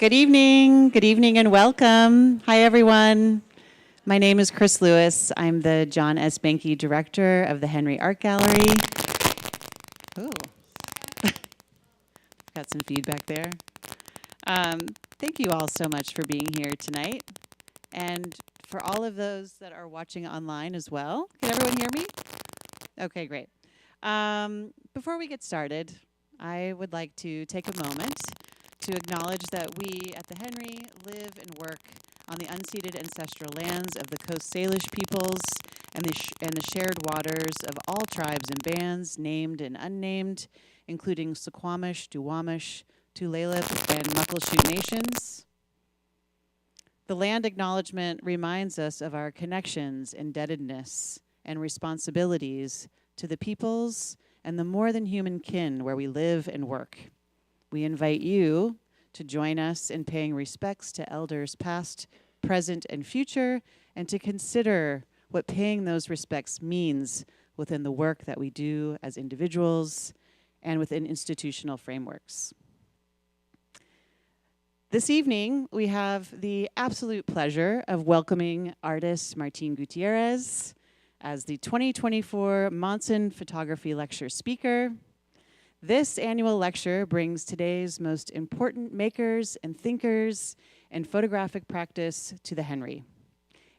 Good evening and welcome. Hi everyone. My name is Chris Lewis. I'm the John S. Benke Director of the Henry Art Gallery. Ooh. Got some feedback there. Thank you all so much for being here tonight. And for all of those that are watching online as well. Can everyone hear me? Okay, great. Before we get started, I would like to take a moment to acknowledge that we at the Henry live and work on the unceded ancestral lands of the Coast Salish peoples and the shared waters of all tribes and bands, named and unnamed, including Suquamish, Duwamish, Tulalip, and Muckleshoot nations. The land acknowledgement reminds us of our connections, indebtedness, and responsibilities to the peoples and the more than human kin where we live and work. We invite you to join us in paying respects to elders past, present, and future, and to consider what paying those respects means within the work that we do as individuals and within institutional frameworks. This evening, we have the absolute pleasure of welcoming artist Martine Gutierrez as the 2024 Monsen Photography Lecture speaker. This annual lecture brings today's most important makers and thinkers in photographic practice to the Henry.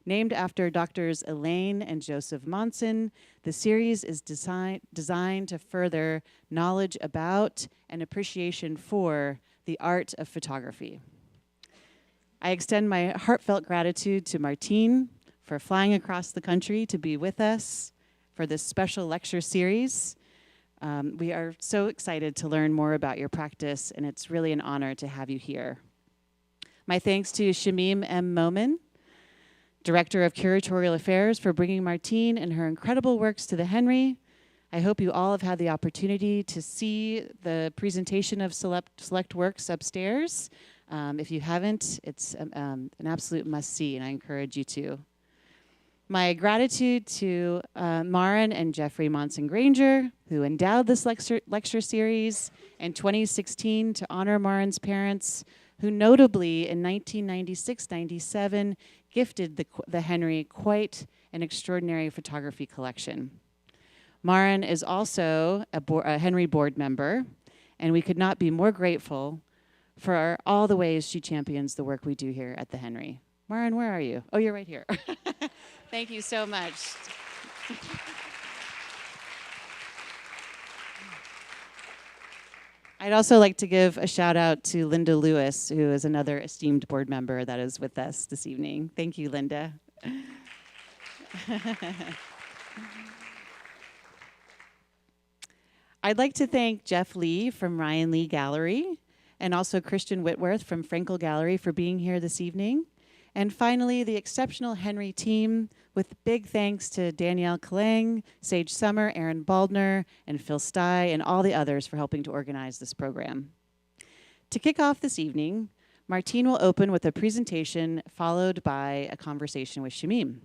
Named after Drs. Elaine and Joseph Monsen, the series is designed to further knowledge about and appreciation for the art of photography. I extend my heartfelt gratitude to Martine for flying across the country to be with us for this special lecture series. We are so excited to learn more about your practice, and it's really an honor to have you here. My thanks to Shamim M. Momin, Director of Curatorial Affairs, for bringing Martine and her incredible works to the Henry. I hope you all have had the opportunity to see the presentation of select works upstairs. If you haven't, it's an absolute must-see, and I encourage you to. My gratitude to Maren and Jeffrey Monsen Granger, who endowed this lecture series in 2016 to honor Maren's parents, who notably in 1996-97 gifted the Henry quite an extraordinary photography collection. Maren is also a Henry board member, and we could not be more grateful for all the ways she champions the work we do here at the Henry. Maren, where are you? Oh, you're right here. Thank you so much. I'd also like to give a shout out to Linda Lewis, who is another esteemed board member that is with us this evening. Thank you, Linda. I'd like to thank Jeff Lee from Ryan Lee Gallery and also Christian Whitworth from Frankel Gallery for being here this evening. And finally, the exceptional Henry team, with big thanks to Danielle Kalang, Sage Summer, Aaron Baldner, and Phil Stye, and all the others for helping to organize this program. To kick off this evening, Martine will open with a presentation followed by a conversation with Shamim.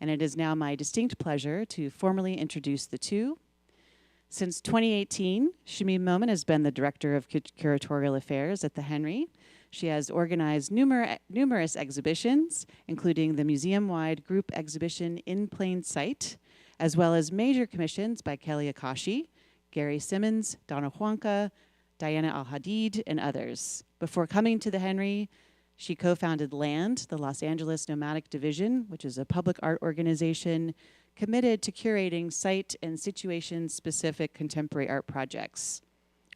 And it is now my distinct pleasure to formally introduce the two. Since 2018, Shamim Momin has been the Director of Curatorial Affairs at the Henry. She has organized numerous exhibitions, including the museum-wide group exhibition In Plain Sight, as well as major commissions by Kelly Akashi, Gary Simmons, Donna Juanca, Diana Al-Hadid, and others. Before coming to the Henry, she co-founded LAND, the Los Angeles Nomadic Division, which is a public art organization committed to curating site and situation-specific contemporary art projects.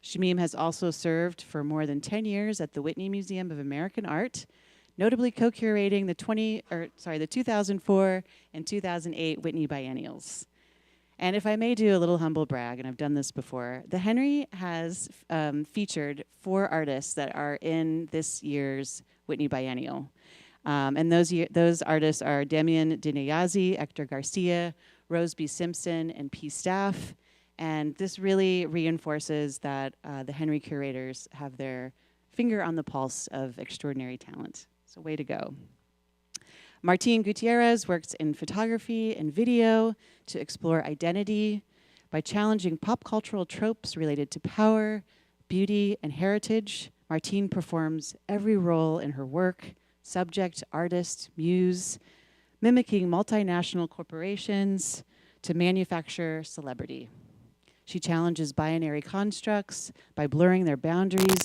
Shamim has also served for more than 10 years at the Whitney Museum of American Art, notably co-curating the 2004 and 2008 Whitney Biennials. And if I may do a little humble brag, and I've done this before, the Henry has featured 4 artists that are in this year's Whitney Biennial. And those artists are Damian Dineyazi, Hector Garcia, Rose B. Simpson, and P. Staff. And this really reinforces that the Henry curators have their finger on the pulse of extraordinary talent. So way to go. Martine Gutierrez works in photography and video to explore identity by challenging pop cultural tropes related to power, beauty, and heritage Martine performs every role in her work: subject, artist, muse, mimicking multinational corporations to manufacture celebrity. She challenges binary constructs by blurring their boundaries,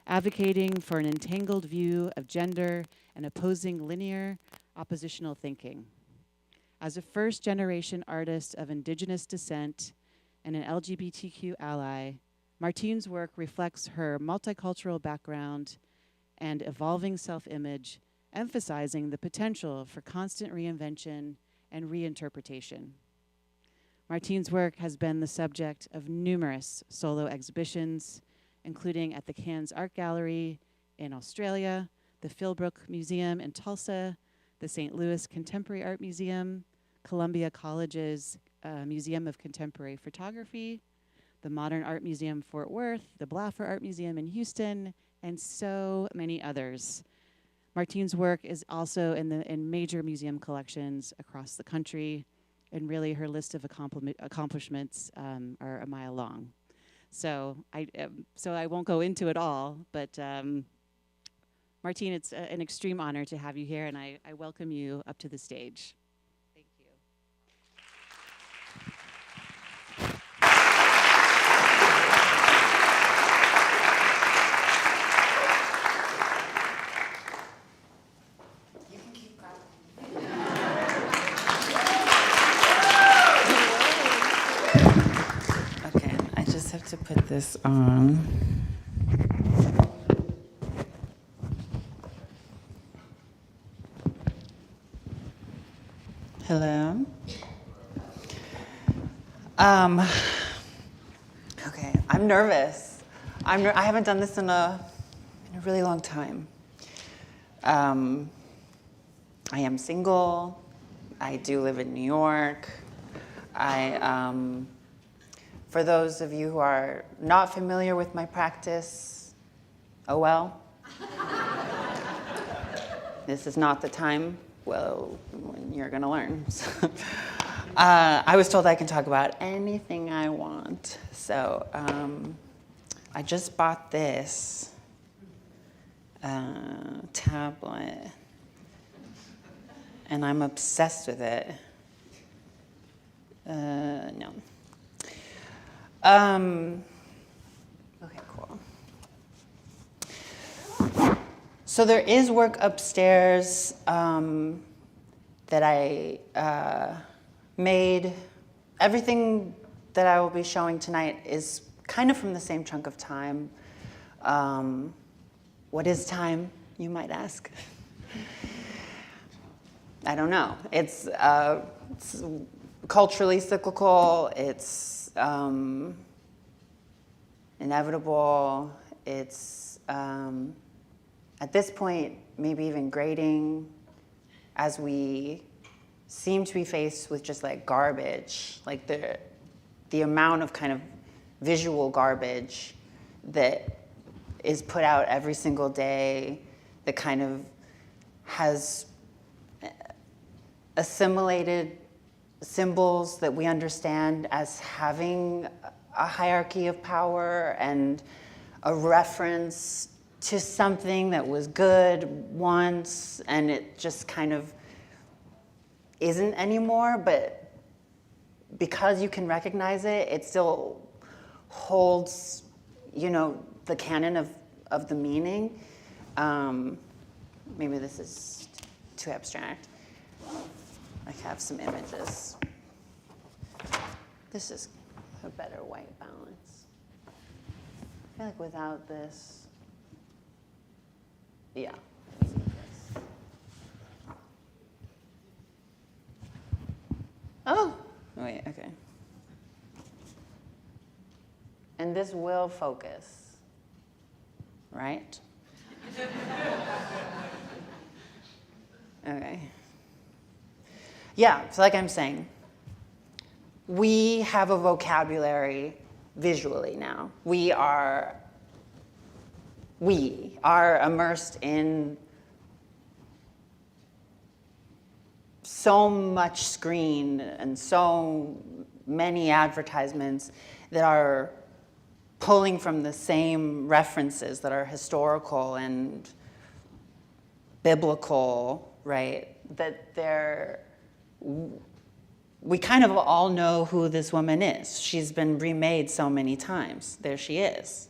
advocating for an entangled view of gender and opposing linear, oppositional thinking. As a first-generation artist of Indigenous descent and an LGBTQ ally, Martine's work reflects her multicultural background and evolving self-image, emphasizing the potential for constant reinvention and reinterpretation. Martine's work has been the subject of numerous solo exhibitions, including at the Cairns Art Gallery in Australia, the Philbrook Museum in Tulsa, the St. Louis Contemporary Art Museum, Columbia College's Museum of Contemporary Photography, the Modern Art Museum Fort Worth, the Blaffer Art Museum in Houston, and so many others. Martine's work is also in major museum collections across the country, and really her list of accomplishments are a mile long. So I won't go into it all, but Martine, it's an extreme honor to have you here, and I welcome you up to the stage. Thank you. You can keep going. Okay, I just have to put this on. Hello. Okay, I'm nervous. I haven't done this in a really long time. I am single. I do live in New York. For those of you who are not familiar with my practice, oh well. This is not the time, well, when you're gonna learn. I was told I can talk about anything I want. So I just bought this tablet, and I'm obsessed with it. No. Okay, cool. So there is work upstairs that I made. Everything that I will be showing tonight is kind of from the same chunk of time. What is time, you might ask? I don't know. It's culturally cyclical. It's inevitable. It's, at this point, maybe even grating, as we seem to be faced with just like garbage, like the amount of kind of visual garbage that is put out every single day that kind of has assimilated symbols that we understand as having a hierarchy of power and a reference to something that was good once, and it just kind of isn't anymore, but because you can recognize it, it still holds, you know, the canon of the meaning. Maybe this is too abstract. I have some images. This is a better white balance. I feel like without this, yeah. I need this. Oh, wait, okay. And this will focus, right? Okay. Yeah, so like I'm saying, we have a vocabulary visually now. We are immersed in so much screen and so many advertisements that are pulling from the same references that are historical and biblical, right? We kind of all know who this woman is. She's been remade so many times. There she is.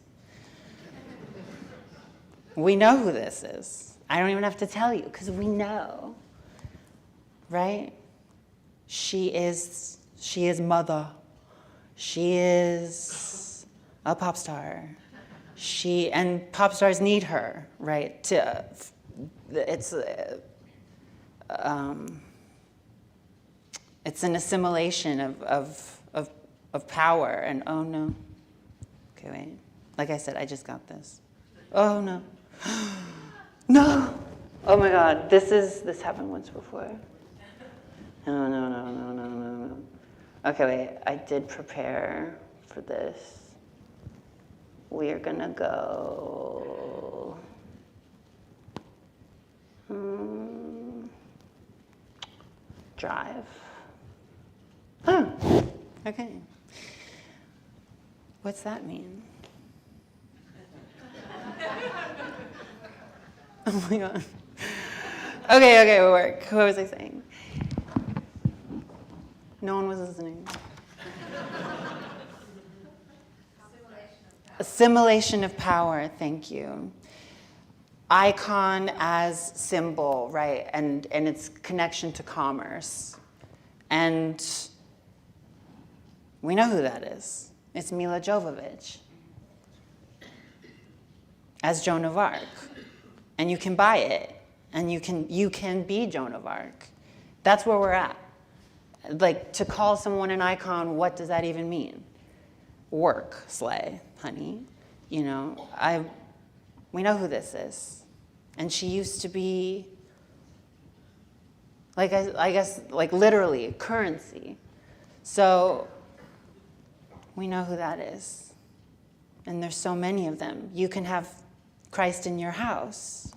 We know who this is. I don't even have to tell you, because we know, right? She is mother. She is a pop star. And pop stars need her, right? It's an assimilation of power. And oh no. Okay, wait. Like I said, I just got this. Oh no. No. Oh my God. This happened once before. No. Okay, wait. I did prepare for this. We are gonna go. Drive. Oh, okay. What's that mean? Oh my God. Okay, it'll work. What was I saying? No one was listening. Assimilation of power, thank you. Icon as symbol, right, and its connection to commerce. And we know who that is. It's Mila Jovovich as Joan of Arc. And you can buy it, and you can be Joan of Arc. That's where we're at. Like, to call someone an icon, what does that even mean? Work, slay, honey. You know, we know who this is. And she used to be, like, I guess, like, literally, currency. So we know who that is. And there's so many of them. You can have Christ in your house.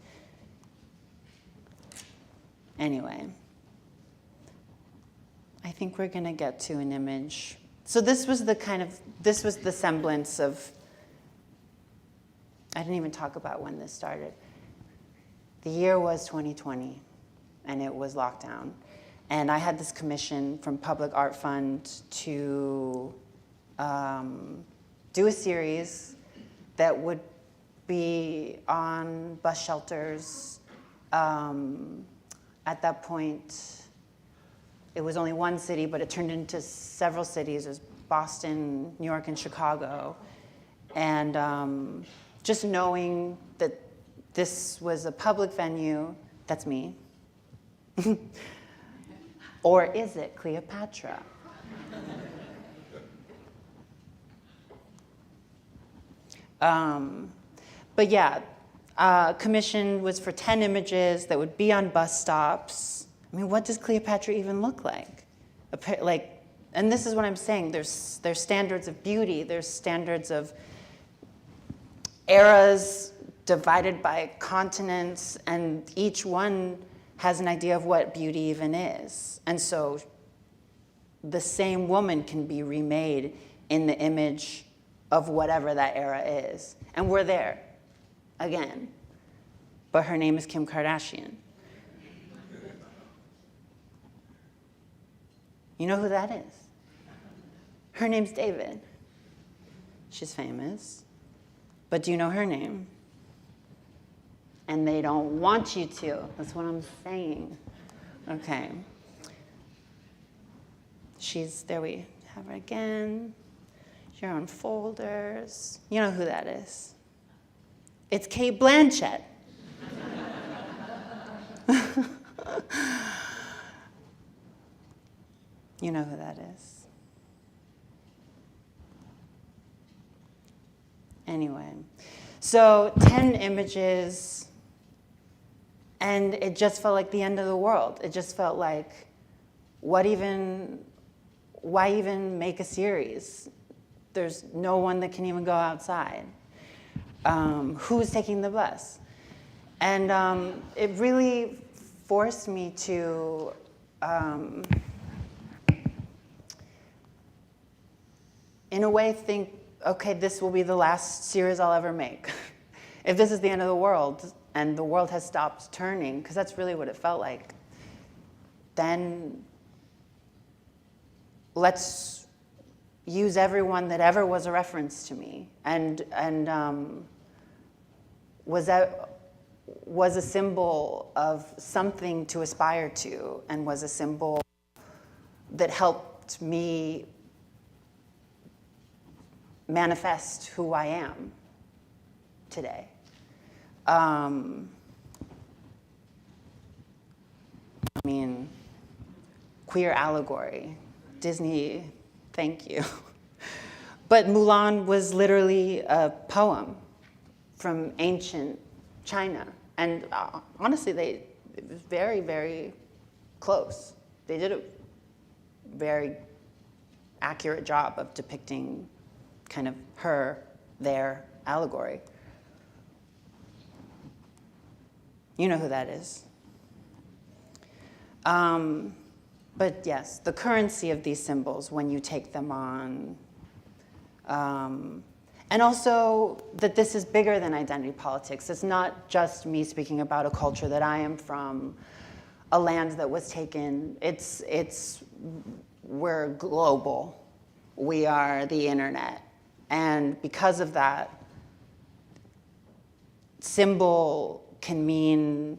Anyway, I think we're going to get to an image. So this was the semblance of, I didn't even talk about when this started. The year was 2020, and it was lockdown. And I had this commission from Public Art Fund to do a series that would be on bus shelters. At that point, it was only one city, but it turned into several cities. It was Boston, New York, and Chicago. And just knowing that this was a public venue, that's me. Or is it Cleopatra? But yeah, commission was for 10 images that would be on bus stops. I mean, what does Cleopatra even look like? And this is what I'm saying. There's standards of beauty. There's standards of eras divided by continents, and each one has an idea of what beauty even is. And so the same woman can be remade in the image of whatever that era is. And we're there, again. But her name is Kim Kardashian. You know who that is? Her name's David. She's famous. But do you know her name? And they don't want you to. That's what I'm saying. Okay. There we have her again. You're on folders. You know who that is. It's Kate Blanchett. You know who that is. Anyway, so 10 images, and it just felt like the end of the world. It just felt like, why even make a series? There's no one that can even go outside. Who's taking the bus? And it really forced me to in a way think okay, this will be the last series I'll ever make. If this is the end of the world and the world has stopped turning, because that's really what it felt like, then let's use everyone that ever was a reference to me and was a symbol of something to aspire to, and was a symbol that helped me manifest who I am today. I mean, queer allegory, Disney, thank you. But Mulan was literally a poem from ancient China. And honestly, it was very, very close. They did a very accurate job of depicting kind of their allegory. You know who that is. But yes, the currency of these symbols when you take them on. And also that this is bigger than identity politics. It's not just me speaking about a culture that I am from, a land that was taken. We're global. We are the internet. And because of that, symbol can mean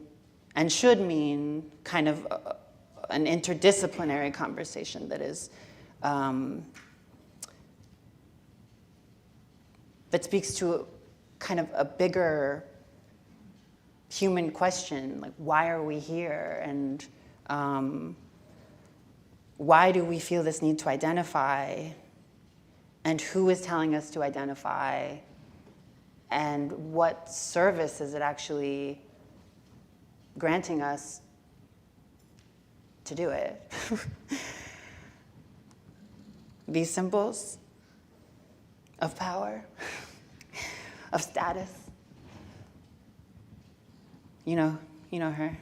and should mean kind of an interdisciplinary conversation that is that speaks to kind of a bigger human question, like why are we here, and why do we feel this need to identify, and who is telling us to identify, and what service is it actually granting us to do it? These symbols of power, of status. You know her.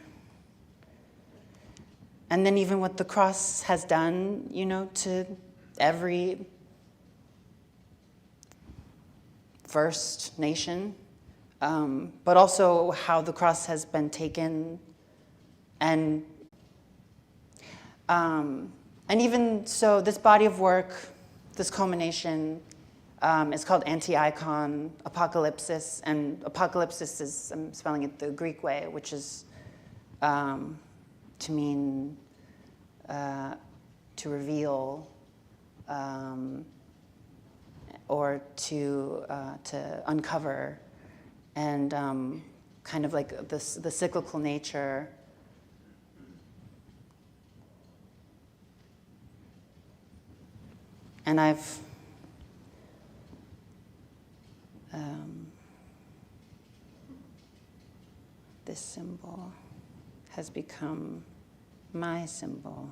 And then even what the cross has done, to every First Nation, but also how the cross has been taken, and even so, this body of work, this culmination, is called Anti-Icon Apocalypsis, and apocalypsis is, I'm spelling it the Greek way, which is to mean to reveal, or to uncover, and kind of like the cyclical nature. And I've this symbol has become my symbol.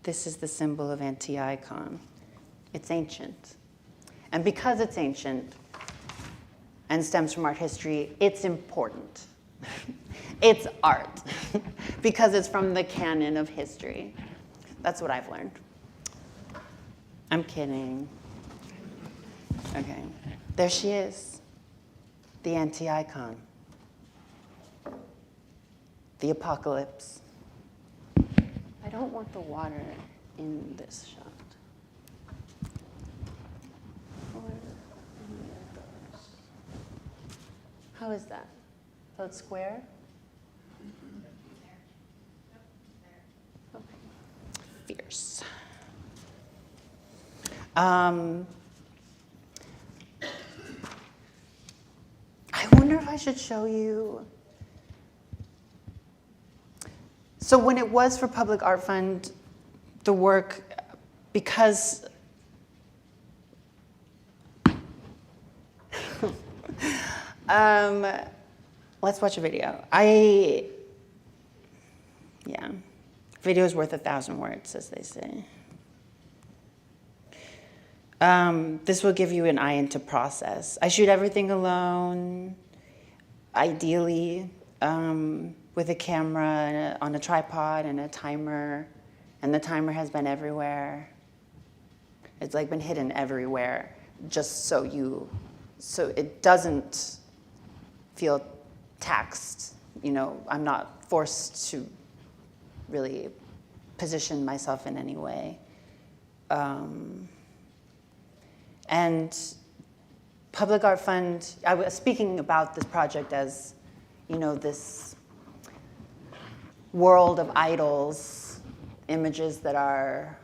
This is the symbol of Anti-Icon. It's ancient. And because it's ancient and stems from art history, it's important. It's art, because it's from the canon of history. That's what I've learned. I'm kidding. Okay, there she is, the anti-icon, the apocalypse. I don't want the water in this shot. How is that? So it's square? Okay. Fierce. I wonder if I should show you. So when it was for Public Art Fund, the work, because let's watch a video. Video is worth 1,000 words, as they say. This will give you an eye into process. I shoot everything alone, ideally, with a camera on a tripod and a timer, and the timer has been everywhere. It's like been hidden everywhere. just so it doesn't feel taxed. You know, I'm not forced to really position myself in any way. And Public Art Fund, I was speaking about this project as, you know, this world of idols, images that are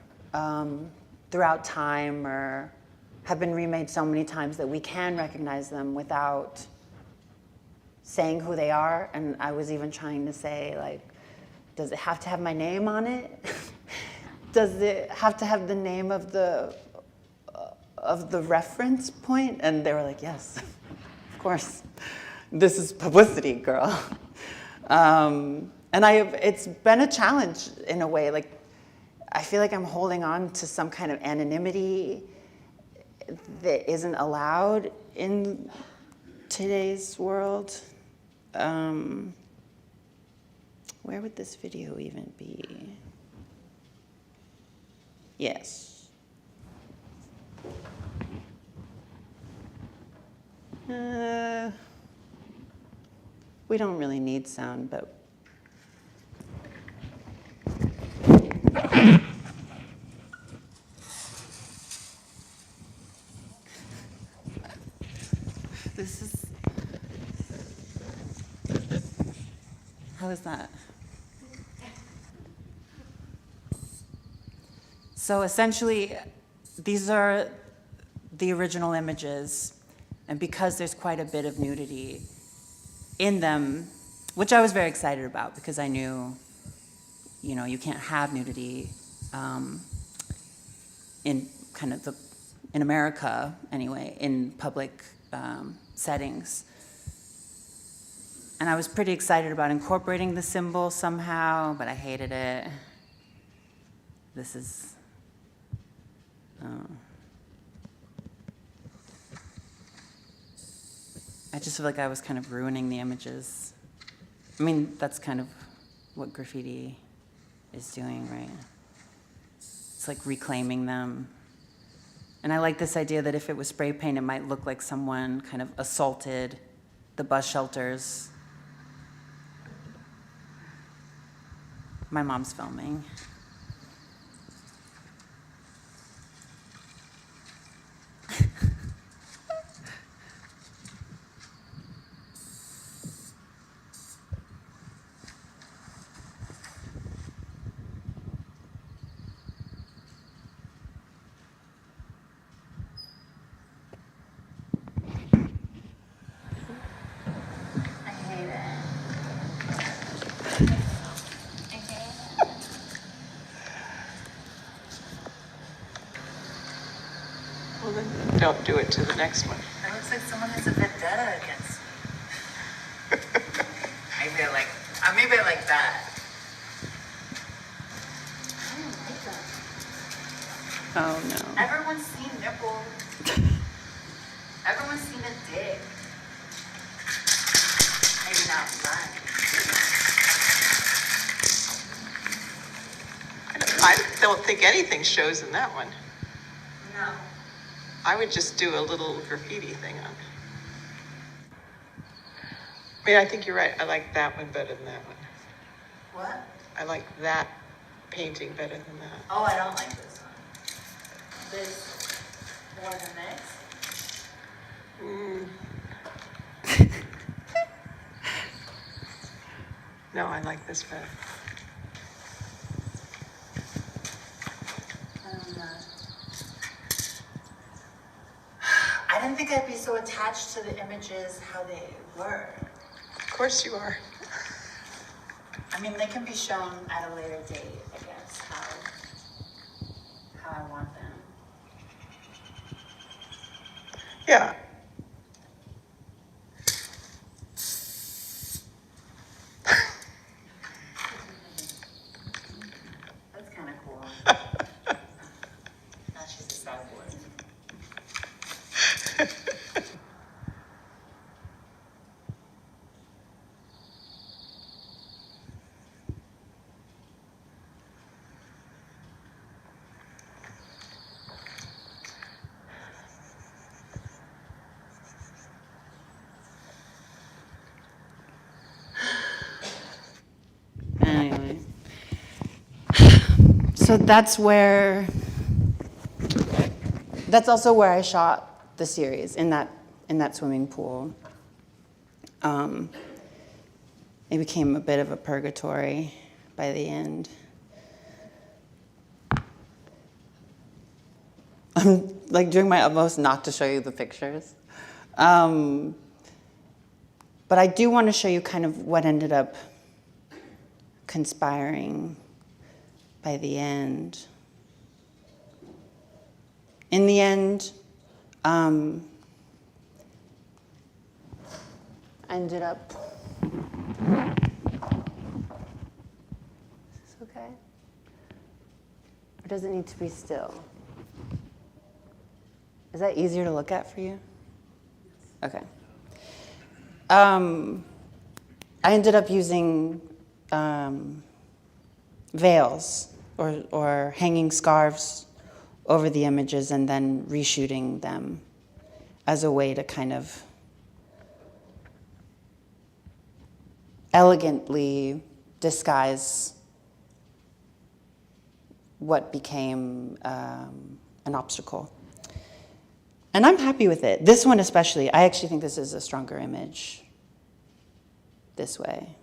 throughout time or have been remade so many times that we can recognize them without saying who they are. And I was even trying to say, like, does it have to have my name on it? Does it have to have the name of the reference point? And they were like, yes, of course. This is publicity, girl. And it's been a challenge in a way. Like, I feel like I'm holding on to some kind of anonymity that isn't allowed in today's world. Where would this video even be? Yes. We don't really need sound, but this is, how is that? So essentially, these are the original images, and because there's quite a bit of nudity in them, which I was very excited about because I knew, you know, you can't have nudity in kind of in America anyway, in public settings. And I was pretty excited about incorporating the symbol somehow, but I hated it. This is, I just feel like I was kind of ruining the images. I mean, that's kind of what graffiti is doing, right? It's like reclaiming them. And I like this idea that if it was spray paint, it might look like someone kind of assaulted the bus shelters. My mom's filming. Well, then don't do it to the next one. It looks like someone has a vendetta against me. Maybe I like that. I don't like that. Oh no. Everyone's seen nipple. Everyone's seen a dick. Maybe not mine. I don't think anything shows in that one. No. I would just do a little graffiti thing on it. I mean, I think you're right. I like that one better than that one. What? I like that painting better than that. Oh, I don't like this one. This more than this? No, I like this better. I didn't think I'd be so attached to the images how they were. Of course you are. I mean, they can be shown at a later date, I guess, how I want them. Yeah. That's kind of cool. Now she's a cyborg. So that's also where I shot the series, in that swimming pool. It became a bit of a purgatory by the end. I'm like doing my utmost not to show you the pictures. But I do want to show you kind of what ended up conspiring by the end. In the end, I ended up. Is this okay? Or does it need to be still? Is that easier to look at for you? Okay. I ended up using veils or hanging scarves over the images and then reshooting them as a way to kind of elegantly disguise what became an obstacle. And I'm happy with it. This one especially, I actually think this is a stronger image this way.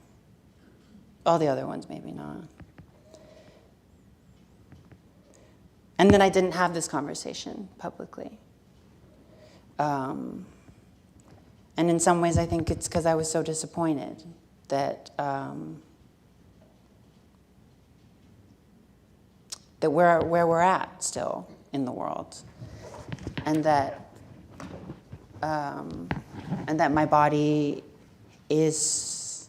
All the other ones, maybe not. And then I didn't have this conversation publicly. And in some ways, I think it's because I was so disappointed that that where we're at still in the world, and that my body is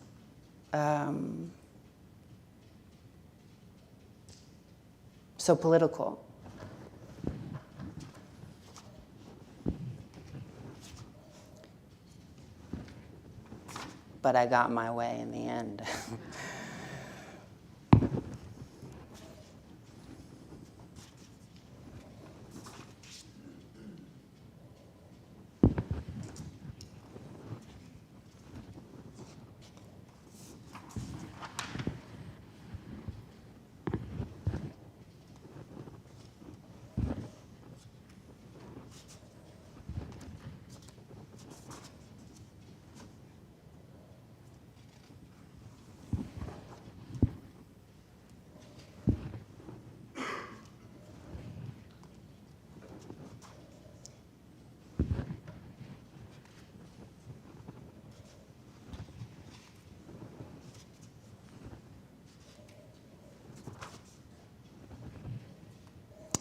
so political. But I got my way in the end.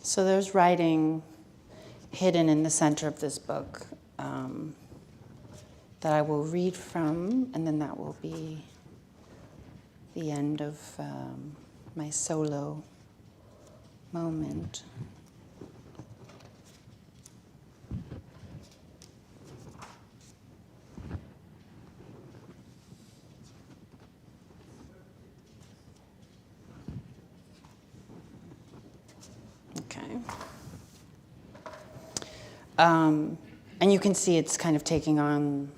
So there's writing hidden in the center of this book that I will read from, and then that will be the end of my solo moment. Okay. And you can see it's kind of taking on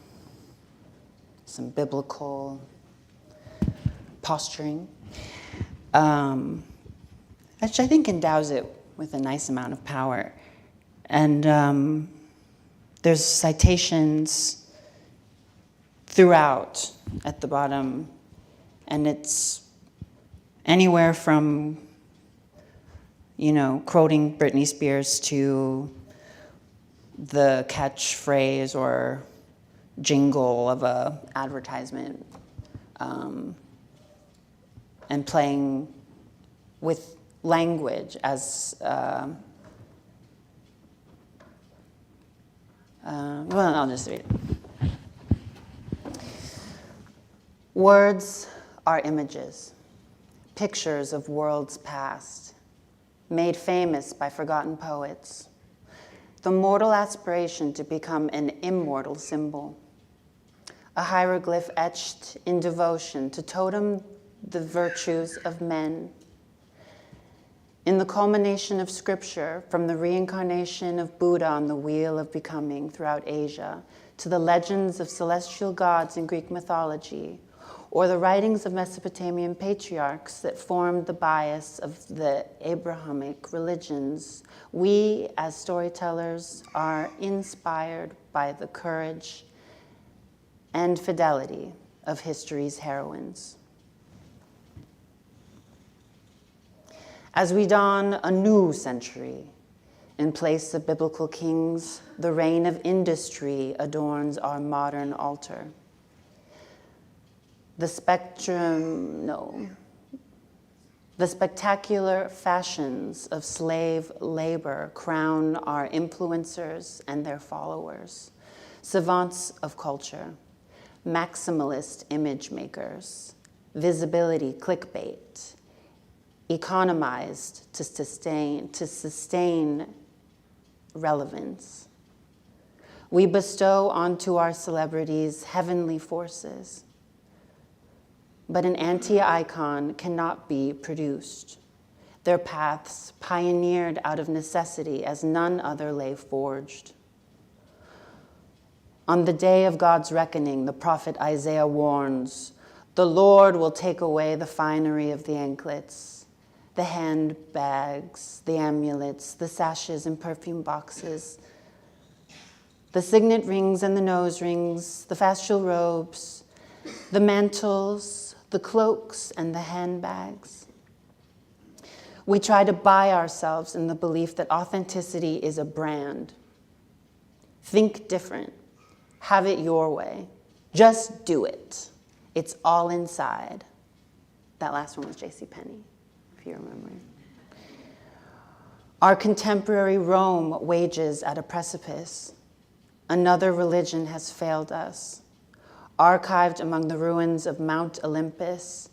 some biblical posturing, which I think endows it with a nice amount of power. And there's citations throughout at the bottom, and it's anywhere from, quoting Britney Spears to the catchphrase or jingle of a advertisement, and playing with language as well, I'll just read it. Words are images, pictures of worlds past, made famous by forgotten poets. The mortal aspiration to become an immortal symbol, a hieroglyph etched in devotion to totem the virtues of men. In the culmination of scripture, from the reincarnation of Buddha on the wheel of becoming throughout Asia, to the legends of celestial gods in Greek mythology, or the writings of Mesopotamian patriarchs that formed the bias of the Abrahamic religions, we as storytellers are inspired by the courage and fidelity of history's heroines. As we dawn a new century, in place of biblical kings, the reign of industry adorns our modern altar. The spectacular fashions of slave labor crown our influencers and their followers, savants of culture, maximalist image makers, visibility clickbait, economized to sustain relevance. We bestow onto our celebrities heavenly forces, but an anti-icon cannot be produced. Their paths pioneered out of necessity as none other lay forged. On the day of God's reckoning, the prophet Isaiah warns, the Lord will take away the finery of the anklets, the handbags, the amulets, the sashes and perfume boxes, the signet rings and the nose rings, the fascial robes, the mantles, the cloaks and the handbags. We try to buy ourselves in the belief that authenticity is a brand. Think different. Have it your way. Just do it. It's all inside. That last one was JCPenney, if you remember. Our contemporary Rome wages at a precipice. Another religion has failed us. Archived among the ruins of Mount Olympus,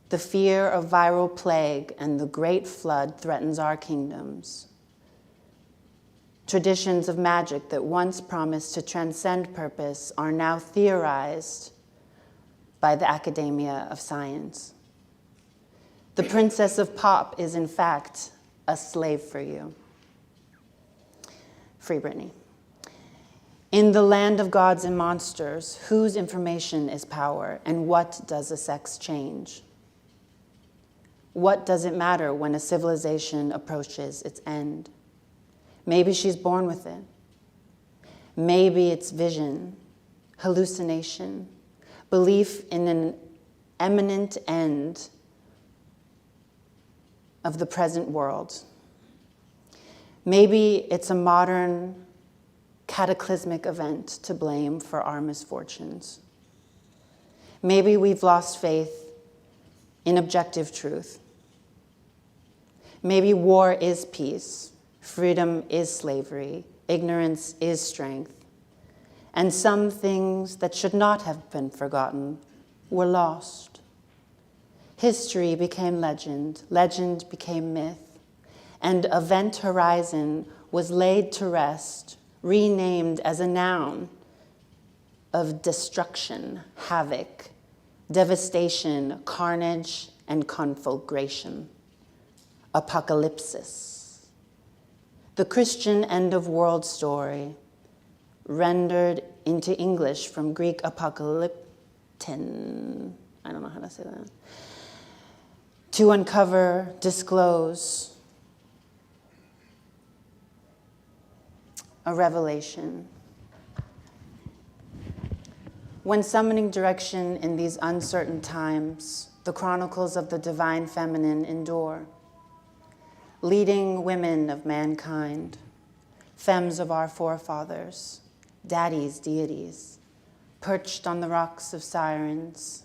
the fear of viral plague and the great flood threatens our kingdoms. Traditions of magic that once promised to transcend purpose are now theorized by the academia of science. The princess of pop is, in fact, a slave for you. Free Britney. In the land of gods and monsters, whose information is power, and what does a sex change? What does it matter when a civilization approaches its end? Maybe she's born with it. Maybe it's vision, hallucination, belief in an imminent end of the present world. Maybe it's a modern cataclysmic event to blame for our misfortunes. Maybe we've lost faith in objective truth. Maybe war is peace, freedom is slavery, ignorance is strength, and some things that should not have been forgotten were lost. History became legend, legend became myth, and event horizon was laid to rest, renamed as a noun of destruction, havoc, devastation, carnage, and conflagration. Apocalypsis. The Christian end of world story, rendered into English from Greek apocalyptin, I don't know how to say that, to uncover, disclose, a revelation. When summoning direction in these uncertain times, the chronicles of the divine feminine endure. Leading women of mankind, femmes of our forefathers, daddies, deities, perched on the rocks of sirens,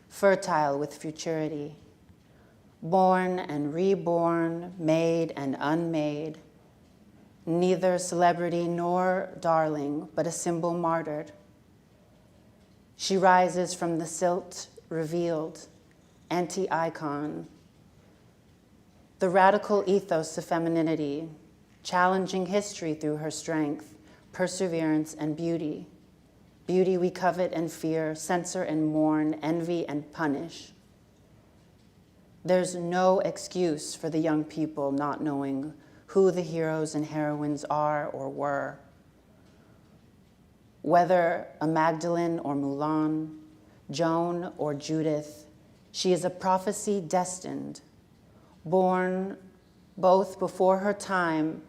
fertile with futurity, born and reborn, made and unmade, neither celebrity nor darling, but a symbol martyred. She rises from the silt revealed, anti-icon, the radical ethos of femininity, challenging history through her strength, perseverance, and beauty. Beauty we covet and fear, censor and mourn, envy and punish. There's no excuse for the young people not knowing who the heroes and heroines are or were. Whether a Magdalene or Mulan, Joan or Judith, she is a prophecy destined, born both before her time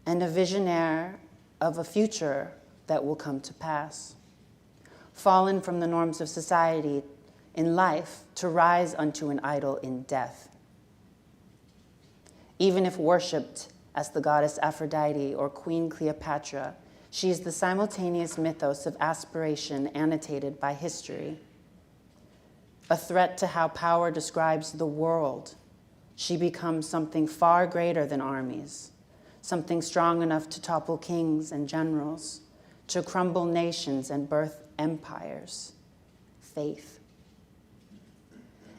and a visionary of a future that will come to pass. Fallen from the norms of society in life to rise unto an idol in death. Even if worshipped as the goddess Aphrodite or Queen Cleopatra, she is the simultaneous mythos of aspiration annotated by history. A threat to how power describes the world, she becomes something far greater than armies, something strong enough to topple kings and generals, to crumble nations and birth empires. Faith.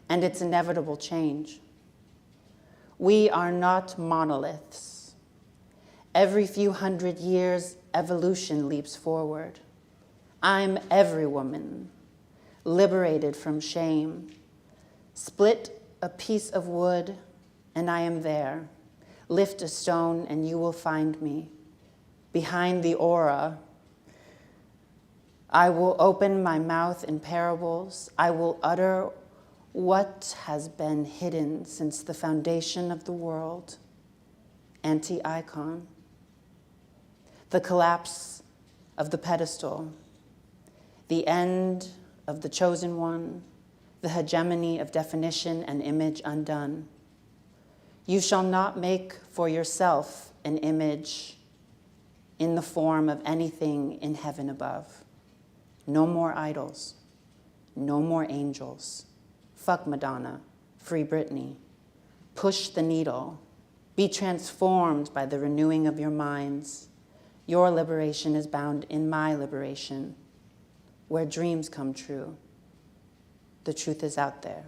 And its inevitable change. We are not monoliths. Every few hundred years, evolution leaps forward. I'm every woman, liberated from shame. Split a piece of wood, and I am there. Lift a stone, and you will find me. Behind the aura, I will open my mouth in parables. I will utter what has been hidden since the foundation of the world. Anti-icon. The collapse of the pedestal. The end of the chosen one. The hegemony of definition and image undone. You shall not make for yourself an image in the form of anything in heaven above. No more idols. No more angels. Fuck Madonna. Free Britney. Push the needle. Be transformed by the renewing of your minds. Your liberation is bound in my liberation, where dreams come true. The truth is out there.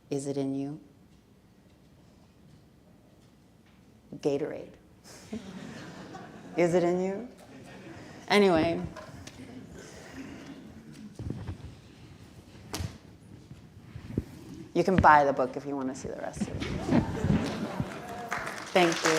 Is it in you? Gatorade. Is it in you? Anyway. You can buy the book if you want to see the rest of it. Thank you.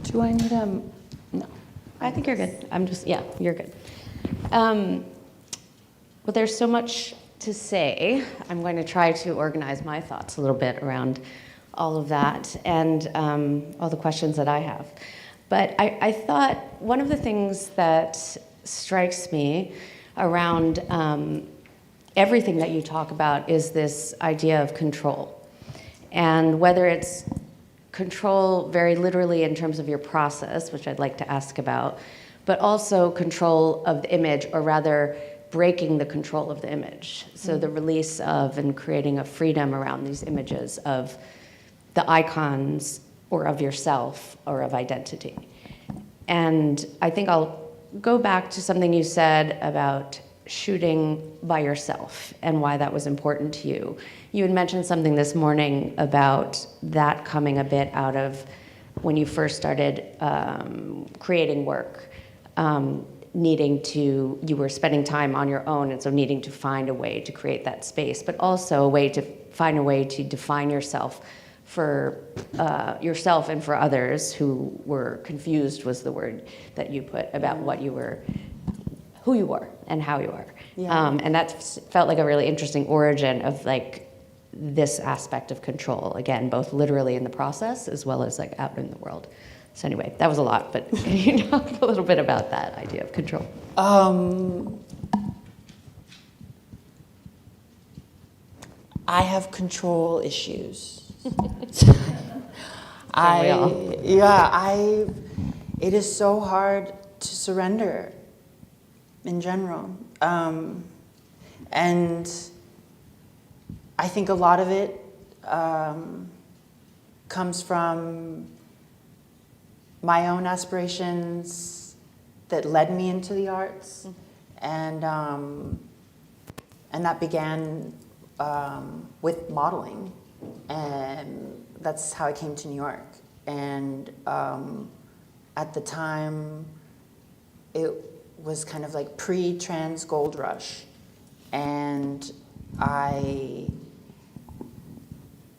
Do I need no. I think you're good. Yeah, you're good. Well, there's so much to say. I'm going to try to organize my thoughts a little bit around all of that and all the questions that I have. But I thought one of the things that strikes me around everything that you talk about is this idea of control. And whether it's control very literally in terms of your process, which I'd like to ask about, but also control of the image, or rather breaking the control of the image. So the release of and creating a freedom around these images of the icons or of yourself or of identity. And I think I'll go back to something you said about shooting by yourself and why that was important to you. You had mentioned something this morning about that coming a bit out of when you first started creating work, you were spending time on your own, and so needing to find a way to create that space, but also a way to find a way to define yourself for yourself and for others who were confused, was the word that you put, about what you were, who you were and how you are. Yeah. And that felt like a really interesting origin of like this aspect of control, again, both literally in the process as well as like out in the world. So anyway, that was a lot, but can you talk a little bit about that idea of control? I have control issues. It is so hard to surrender in general. And I think a lot of it comes from my own aspirations that led me into the arts. And that began with modeling. And that's how I came to New York. And at the time, it was kind of like pre-trans gold rush. And I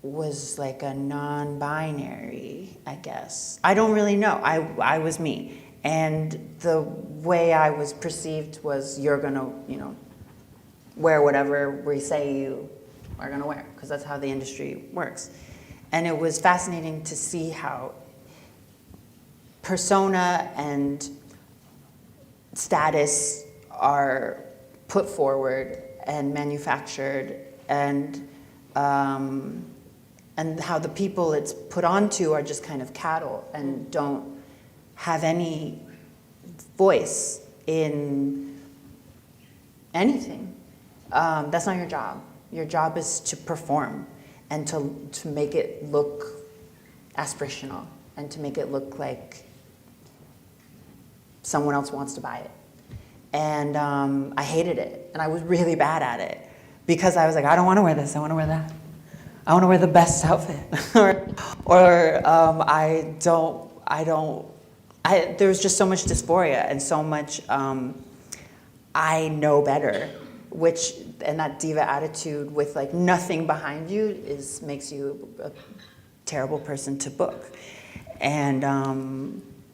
was like a non-binary, I guess. I don't really know. I was me. And the way I was perceived was, you're gonna, wear whatever we say you are gonna wear, because that's how the industry works. And it was fascinating to see how persona and status are put forward and manufactured, and how the people it's put onto are just kind of cattle and don't have any voice in anything. That's not your job. Your job is to perform and to make it look aspirational and to make it look like someone else wants to buy it. And I hated it, and I was really bad at it, because I was like, I don't want to wear this, I want to wear that. I want to wear the best outfit. There was just so much dysphoria and so much I know better, and that diva attitude with like nothing behind you makes you a terrible person to book. And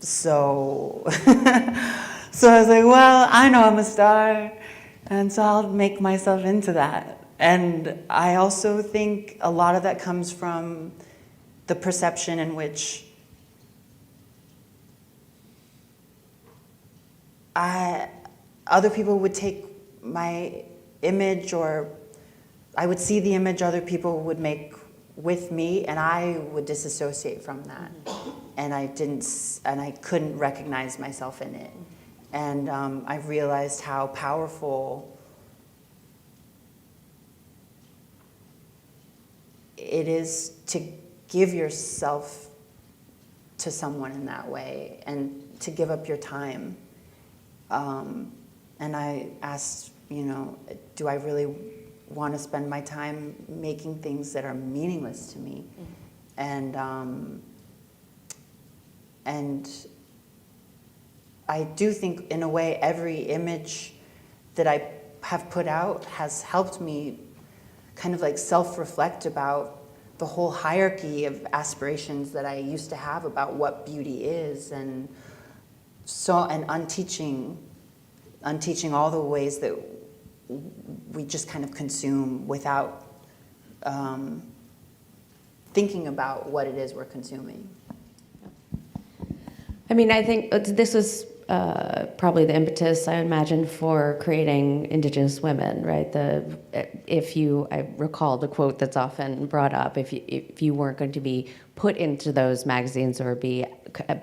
so I was like, well, I know I'm a star, and so I'll make myself into that. And I also think a lot of that comes from the perception in which other people would take my image, or I would see the image other people would make with me, and I would disassociate from that. And I couldn't recognize myself in it. And I realized how powerful it is to give yourself to someone in that way, and to give up your time. And I asked, do I really want to spend my time making things that are meaningless to me? And I do think, in a way, every image that I have put out has helped me kind of like self-reflect about the whole hierarchy of aspirations that I used to have about what beauty is, and unteaching all the ways that we just kind of consume without thinking about what it is we're consuming. I mean, I think this was probably the impetus, I imagine, for creating Indigenous women, right? I recall the quote that's often brought up: if you weren't going to be put into those magazines or be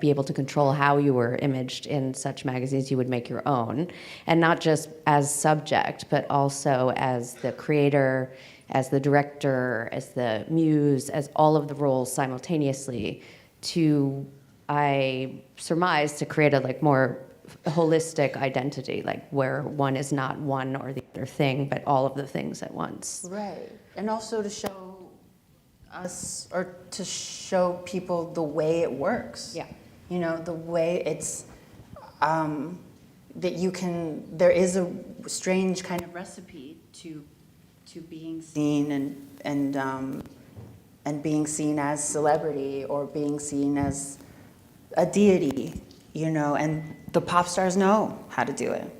able to control how you were imaged in such magazines, you would make your own, and not just as subject, but also as the creator, as the director, as the muse, as all of the roles simultaneously, to, I surmise, to create a more holistic identity, where one is not one or the other thing, but all of the things at once. Right. And also to show us, or to show people the way it works. Yeah. The way it's, that you can, there is a strange kind of recipe to being seen and being seen as celebrity, or being seen as a deity, and the pop stars know how to do it.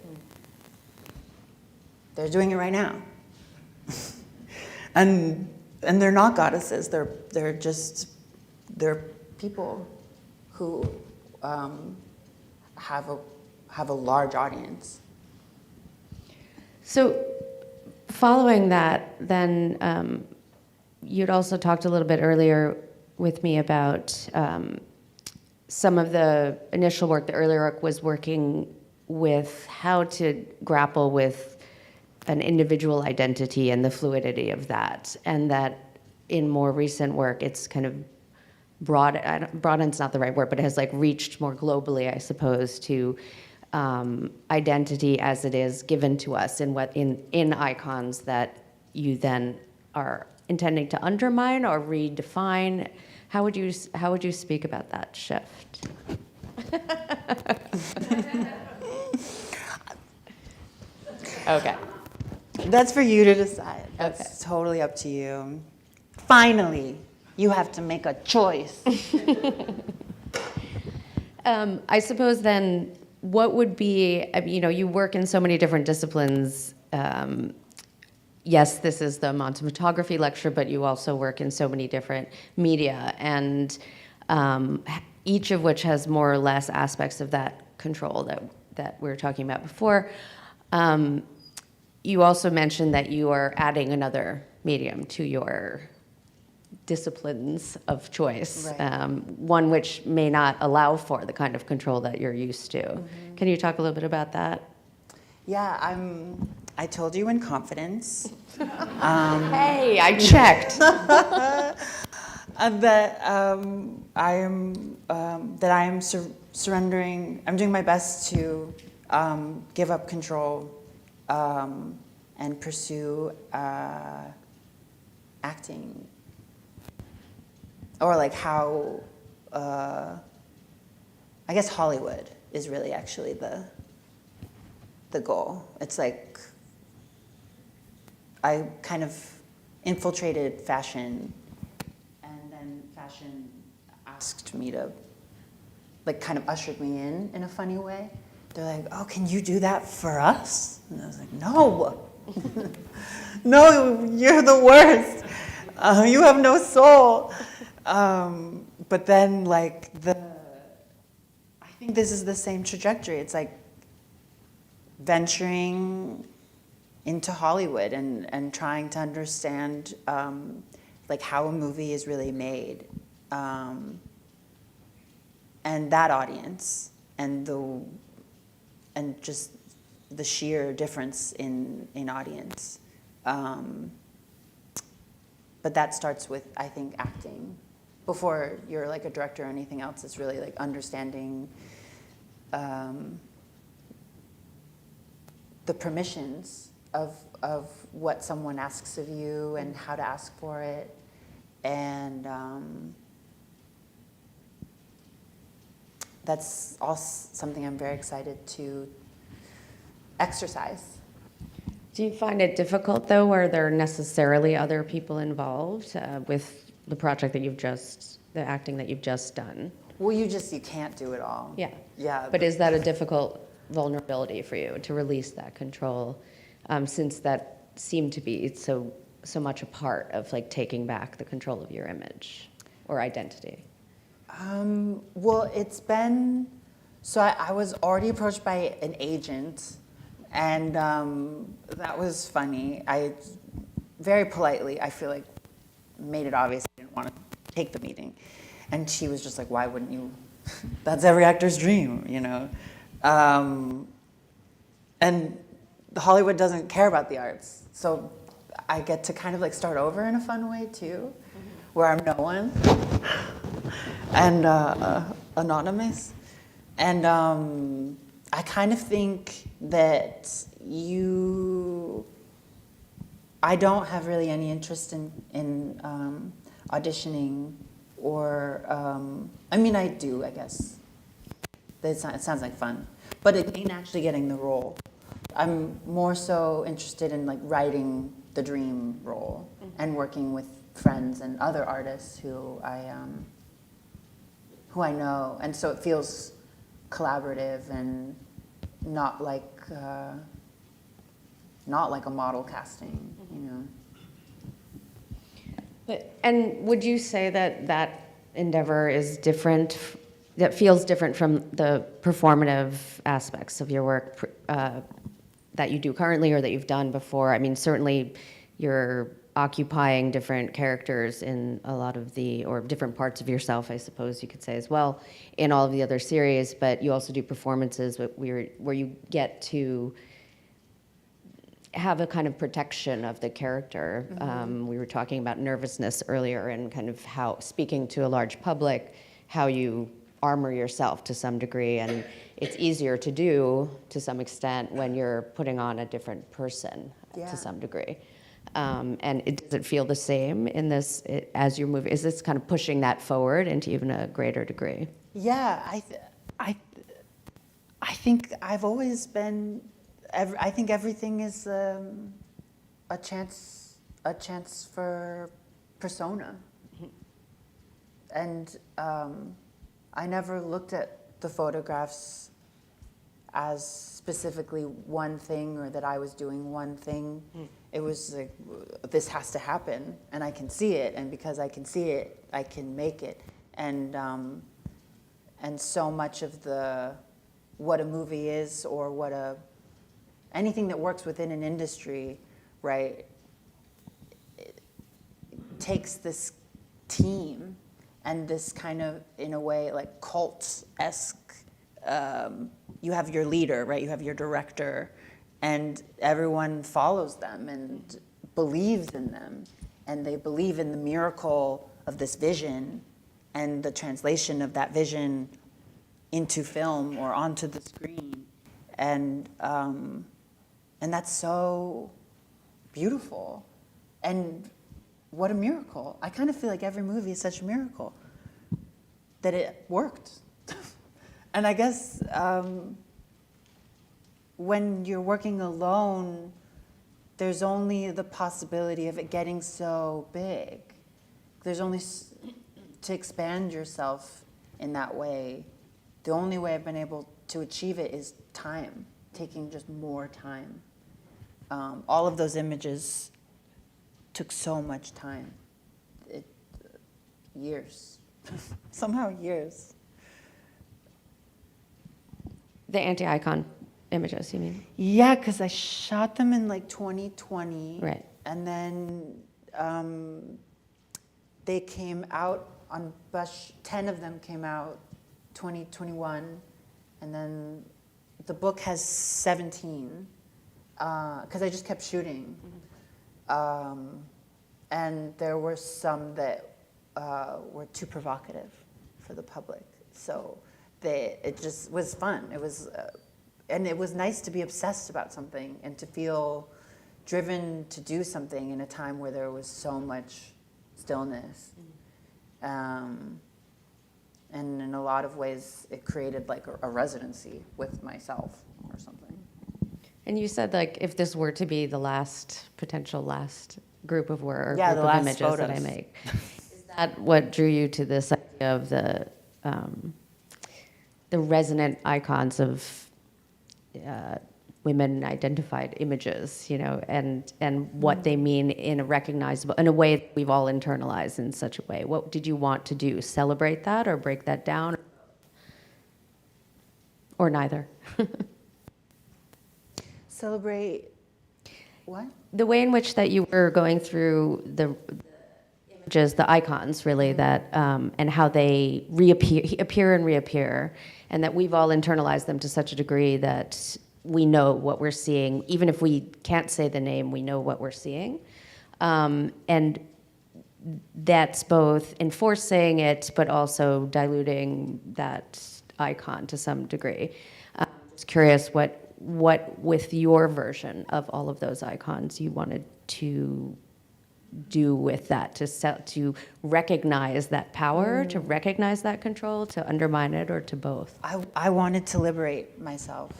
They're doing it right now. and they're not goddesses. They're people who have a large audience. So, following that, then you'd also talked a little bit earlier with me about some of the initial work. The earlier work was working with how to grapple with an individual identity and the fluidity of that, and that in more recent work, it's kind of broaden's not the right word, but it has reached more globally, I suppose, to identity as it is given to us in icons that you then are intending to undermine or redefine? How would you speak about that shift? Okay. That's for you to decide. That's totally up to you. Finally, you have to make a choice. I suppose then, what would be, you work in so many different disciplines. Yes, this is the Monsen Photography Lecture, but you also work in so many different media, and each of which has more or less aspects of that control that we were talking about before. You also mentioned that you are adding another medium to your disciplines of choice, Right. One which may not allow for the kind of control that you're used to. Mm-hmm. Can you talk a little bit about that? Yeah, I told you in confidence. Hey, I checked. That I am surrendering. I'm doing my best to give up control and pursue acting, or like how I guess Hollywood is really actually the goal. It's like I kind of infiltrated fashion, and then fashion asked me to, like, kind of ushered me in a funny way. They're like, "Oh, can you do that for us?" And I was like, "No, no, you're the worst. You have no soul." But then, like, I think this is the same trajectory. It's like venturing into Hollywood and trying to understand like how a movie is really made, and that audience, and just the sheer difference in audience. But that starts with, I think, acting. Before you're like a director or anything else, it's really like understanding the permissions of what someone asks of you and how to ask for it, and that's also something I'm very excited to exercise. Do you find it difficult, though? Are there necessarily other people involved with the project that the acting that you've just done? Well, you can't do it all. Yeah. Yeah. But is that a difficult vulnerability for you to release that control, since that seemed to be so much a part of like taking back the control of your image or identity? Well, it's been, so I was already approached by an agent, and that was funny. I very politely, I feel like, made it obvious I didn't want to take the meeting. And she was just like, "Why wouldn't you? That's every actor's dream, you know?" And Hollywood doesn't care about the arts. So I get to kind of like start over in a fun way too, where I'm no one and anonymous. And I kind of think that I don't have really any interest in auditioning, or I mean, I do, I guess. It sounds like fun, but it ain't actually getting the role. I'm more so interested in like writing the dream role and working with friends and other artists who I know, and so it feels collaborative and not like a model casting, you know. And would you say that endeavor is different, that feels different from the performative aspects of your work that you do currently or that you've done before? I mean, certainly you're occupying different characters in a lot of or different parts of yourself, I suppose you could say as well, in all of the other series, but you also do performances where you get to have a kind of protection of the character. Mm-hmm. We were talking about nervousness earlier and kind of how, speaking to a large public, how you armor yourself to some degree, and it's easier to do to some extent when you're putting on a different person to some degree. And does it feel the same in this as you're moving? Is this kind of pushing that forward into even a greater degree? Yeah, I think I've always been. I think everything is a chance for persona, and I never looked at the photographs as specifically one thing or that I was doing one thing. It was like, this has to happen, and I can see it, and because I can see it, I can make it, and so much of what a movie is, or anything that works within an industry, right, it takes this team and this kind of, in a way, like cult-esque, you have your leader, right, you have your director, and everyone follows them and believes in them, and they believe in the miracle of this vision and the translation of that vision into film or onto the screen, and that's so beautiful, and what a miracle! I kind of feel like every movie is such a miracle that it worked, and I guess when you're working alone, there's only the possibility of it getting so big. There's only to expand yourself in that way. The only way I've been able to achieve it is time, taking just more time. All of those images took so much time. Years. Somehow years. The anti-icon images, you mean? Yeah, because I shot them in like 2020. Right. And then they came out on 10 of them came out 2021. And then the book has 17, because I just kept shooting. And there were some that were too provocative for the public. So it just was fun. It was, and it was nice to be obsessed about something and to feel driven to do something in a time where there was so much stillness. And in a lot of ways, it created like a residency with myself or something. And you said, like, if this were to be the potential last group of work, or Yeah, group the of last images photos that I make, is that what drew you to this idea of the resonant icons of women identified images, you know, and what they mean in a way that we've all internalized in such a way? What did you want to do? Celebrate that or break that down? Or neither? Celebrate what? The way in which that you were going through the images, the icons, really, that and how they appear and reappear, and that we've all internalized them to such a degree that we know what we're seeing, even if we can't say the name, we know what we're seeing, and that's both enforcing it, but also diluting that icon to some degree. I'm just curious what with your version of all of those icons you wanted to do with that, to recognize that power, to recognize that control, to undermine it, or to both? I wanted to liberate myself.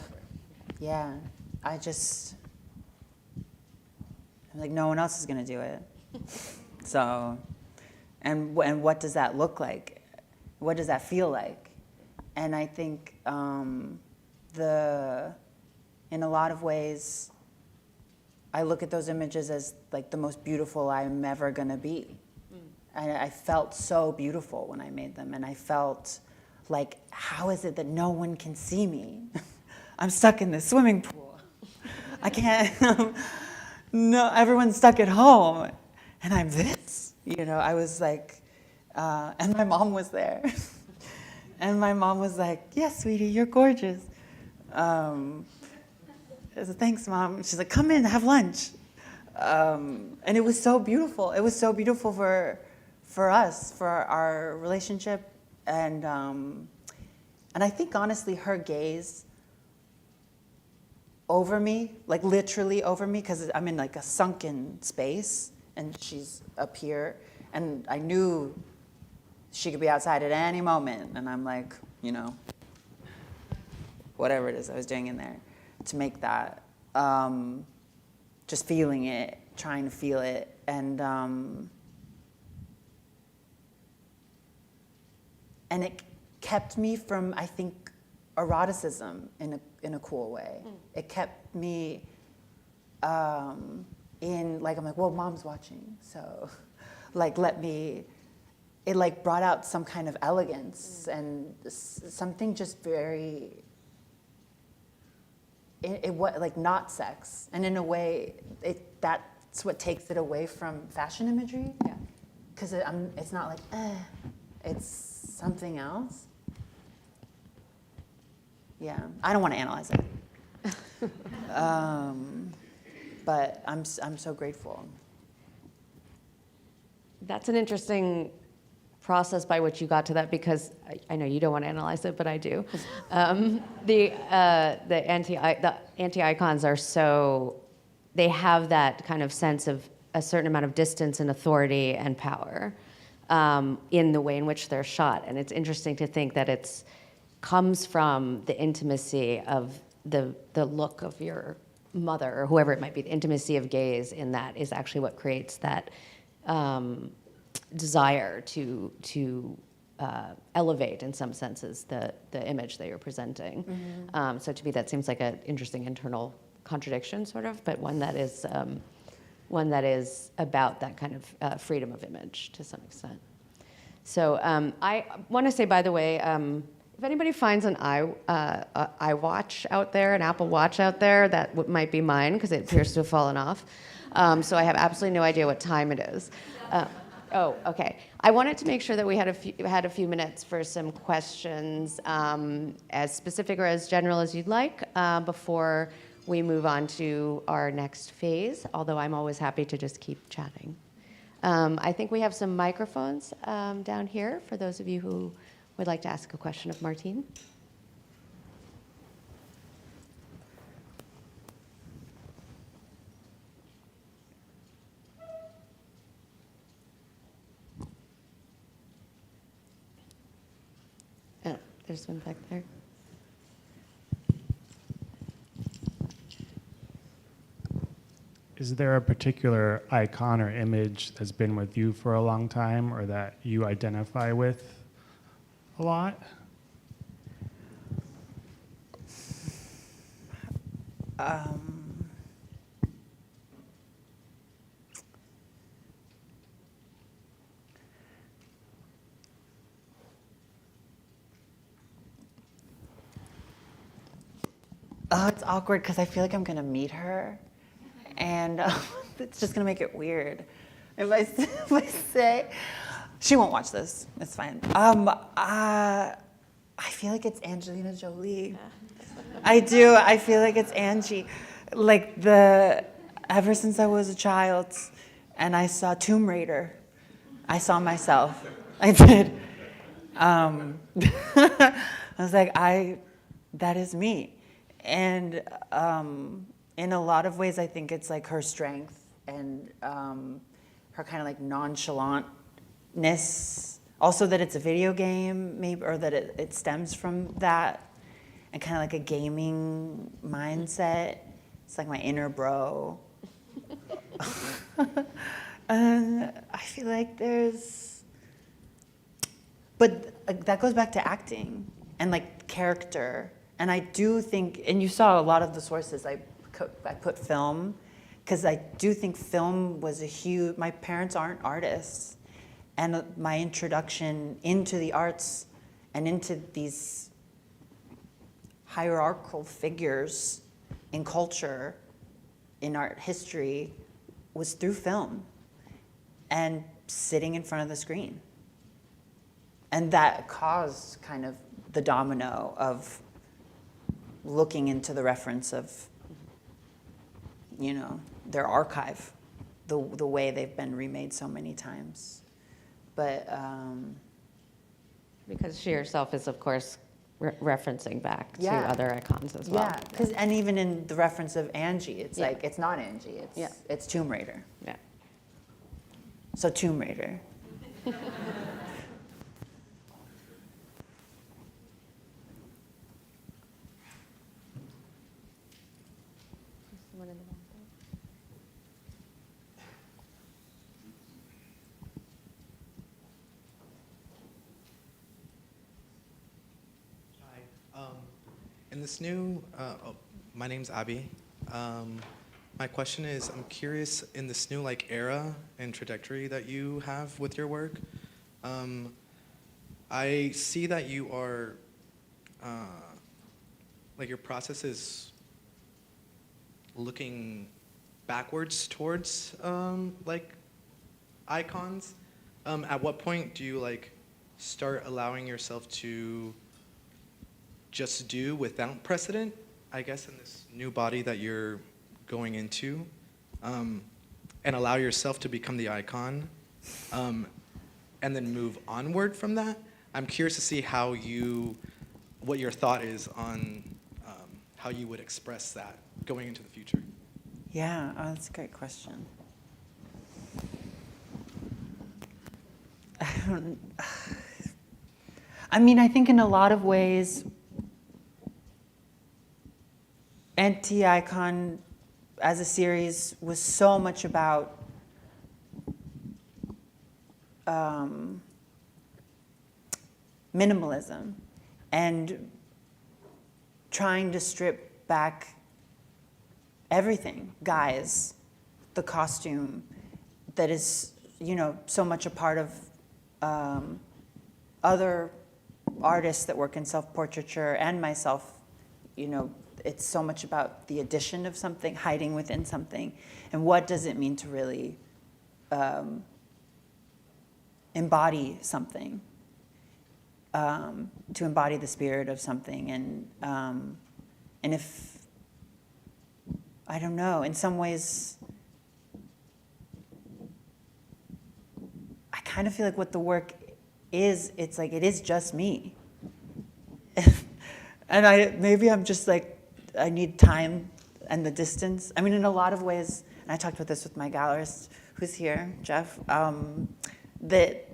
Yeah, I'm like, no one else is gonna do it. So, and what does that look like? What does that feel like? And I think in a lot of ways, I look at those images as like the most beautiful I'm ever gonna be. And I felt so beautiful when I made them, and I felt like, how is it that no one can see me? I'm stuck in the swimming pool. I can't, no, everyone's stuck at home, and I'm this, you know, I was like, and my mom was there. And my mom was like, yes, sweetie, you're gorgeous. I said, thanks, Mom. She's like, come in, have lunch. And it was so beautiful. It was so beautiful for us, for our relationship. And I think, honestly, her gaze over me, like literally over me, because I'm in like a sunken space and she's up here. And I knew she could be outside at any moment. And I'm like, you know, whatever it is I was doing in there to make that, just feeling it, trying to feel it. And it kept me from, I think, eroticism in a cool way. It kept me in, like, I'm like, well, mom's watching, so like it like brought out some kind of elegance and something just very, it was like not sex, and in a way, that's what takes it away from fashion imagery. Yeah. Because it's not like, it's something else. Yeah, I don't want to analyze it. But I'm so grateful. That's an interesting process by which you got to that, because I know you don't want to analyze it, but I do. The anti-icons are so, they have that kind of sense of a certain amount of distance and authority and power in the way in which they're shot. And it's interesting to think that it's comes from the intimacy of the look of your mother or whoever it might be. The intimacy of gaze in that is actually what creates that desire to elevate, in some senses, the image that you're presenting. Mm-hmm. So to me, that seems like an interesting internal contradiction, sort of, but one that is about that kind of freedom of image to some extent. So I want to say, by the way, if anybody finds an iWatch out there, an Apple Watch out there, that might be mine, because it appears to have fallen off. So I have absolutely no idea what time it is. Oh, okay. I wanted to make sure that we had a few minutes for some questions, as specific or as general as you'd like, before we move on to our next phase, although I'm always happy to just keep chatting. I think we have some microphones down here for those of you who would like to ask a question of Martine. There's one back there. Is there a particular icon or image that's been with you for a long time or that you identify with a lot? Oh, it's awkward because I feel like I'm going to meet her, and it's just going to make it weird. If I say, she won't watch this. It's fine. I feel like it's Angelina Jolie. I do. I feel like it's Angie. Like ever since I was a child, and I saw Tomb Raider, I saw myself. I did. I was like, that is me. And in a lot of ways, I think it's like her strength and her kind of like nonchalantness. Also that it's a video game, maybe, or that it stems from that, and kind of like a gaming mindset. It's like my inner bro. And I feel like but that goes back to acting and like character. And I do think, and you saw a lot of the sources, I put film, because I do think film was my parents aren't artists. And my introduction into the arts and into these hierarchical figures in culture, in art history, was through film and sitting in front of the screen. And that caused kind of the domino of looking into the reference of, their archive, the way they've been remade so many times. But because she herself is, of course, referencing back Yeah. to other icons as well. Yeah, because and even in the reference of Angie, it's Yeah. like it's not Angie. It's Tomb Raider. Yeah. So Tomb Raider. Hi. In this new, my name's Abby. My question is, I'm curious, in this new era and trajectory that you have with your work, I see that you are, your process is looking backwards towards icons. At what point do you start allowing yourself to just do without precedent, I guess, in this new body that you're going into, and allow yourself to become the icon, and then move onward from that? I'm curious to see what your thought is on how you would express that going into the future. Yeah, that's a great question. I mean, I think in a lot of ways, Anti-Icon as a series was so much about minimalism and trying to strip back everything, guys, the costume that is, so much a part of other artists that work in self-portraiture and myself. It's so much about the addition of something, hiding within something, and what does it mean to really embody something, to embody the spirit of something, and if, I don't know, in some ways, I kind of feel like what the work is, it's like it is just me. And maybe I'm just I need time and the distance. I mean, in a lot of ways, and I talked about this with my gallerist, who's here, Jeff, that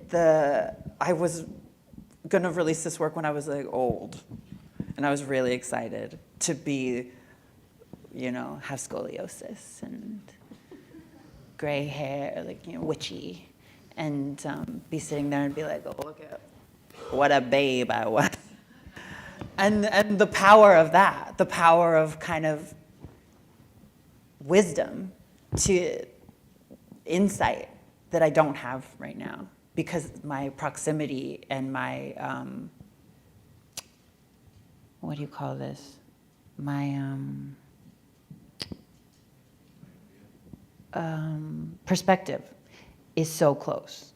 I was gonna release this work when I was old, and I was really excited to be, have scoliosis and gray hair, witchy, and be sitting there and be like, oh, look at what a babe I was. And the power of that, the power of kind of wisdom to insight that I don't have right now, because my proximity and my, what do you call this? My perspective is so close,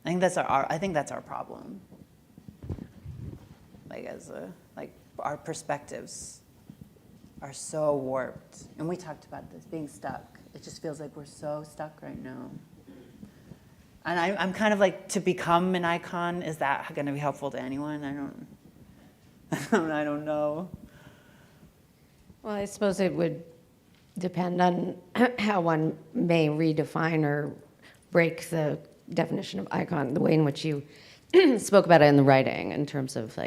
I think that's our problem. Our perspectives are so warped, and we talked about this, being stuck. It just feels like we're so stuck right now. And I'm kind of to become an icon. Is that going to be helpful to anyone? I don't know. Well, I suppose it would depend on how one may redefine or break the definition of icon, the way in which you spoke about it in the writing, in terms of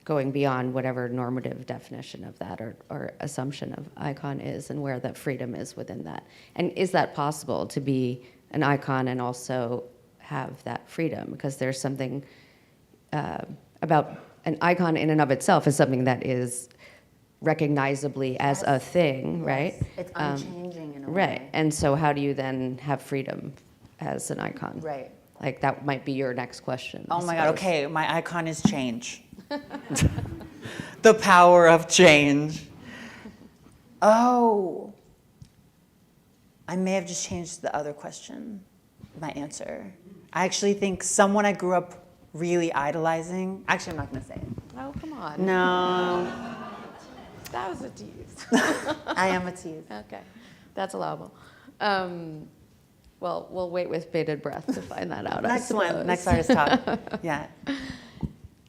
going beyond whatever normative definition of that or assumption of icon is, and where that freedom is within that. And is that possible, to be an icon and also have that freedom? Because there's something about an icon in and of itself is something that is recognizably as a thing, right? Yes. It's unchanging in a way. Right. And so how do you then have freedom as an icon? Right. That might be your next question. Oh my God, okay, my icon is change. The power of change. Oh. I may have just changed the other question, my answer. I actually think someone I grew up really idolizing, actually I'm not gonna say it. Oh, come on. No, That was a tease. I am a tease. Okay, that's allowable. Well, we'll wait with bated breath to find that out. Next I one, suppose. next artist talk. Yeah.